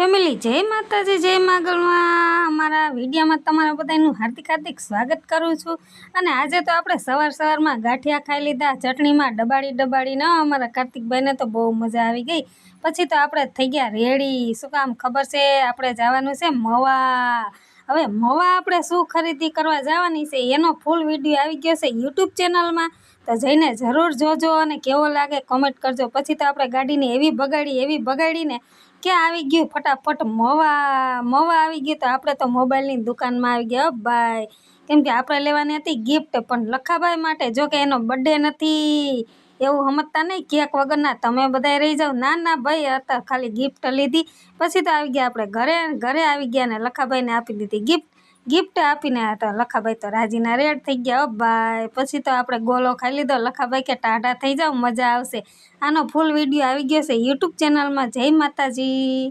Family જય માતાજી જય માગલમાં અમારા વિડીયોમાં તમારા બધાનું હાર્દિક સ્વાગત કરું છું। અને આજે તો આપણે સવારમાં ગાંઠિયા ખાઈ લીધા ચટણીમાં ડબાડીને અમારા કાર્તિકભાઈને તો બહુ મજા આવી ગઈ। પછી તો આપણે થઈ ગયા રેડી। શું કામ ખબર છે? આપણે જવાનું છે મવા। હવે મવા આપણે શું ખરીદી કરવા જવાની છે એનો ફૂલ વિડીયો આવી ગયો છે યુટ્યુબ ચેનલમાં, તો જઈને જરૂર જોજો અને કેવો લાગે કોમેન્ટ કરજો। પછી તો આપણે ગાડીને એવી બગાડીને ક્યાં આવી ગયું ફટાફટ મવા આવી ગયું। તો આપણે તો મોબાઈલની દુકાનમાં આવી ગયા ભાઈ, કેમ કે આપણે લેવાની હતી ગિફ્ટ, પણ લખાભાઈ માટે, જો કે એનો બર્થડે નથી એવું સમજતા નહીં કેક વગરના તમે બધા રહી જાઓ। ના ભાઈ, હતા ખાલી ગિફ્ટ લીધી। પછી તો આવી ગયા આપણે ઘરે આવી ગયા ને લખાભાઈને આપી દીધી ગિફ્ટ આપીને તો લખાભાઈ તો રાજીના રેડ થઈ ગયા ભાઈ। પછી તો આપણે ગોલો ખાઈ લીધો। લખાભાઈ કે ટાઢા થઈ જાઓ, મજા આવશે। આનો ફૂલ વિડીયો આવી ગયો છે યુટ્યુબ ચેનલમાં। જય માતાજી।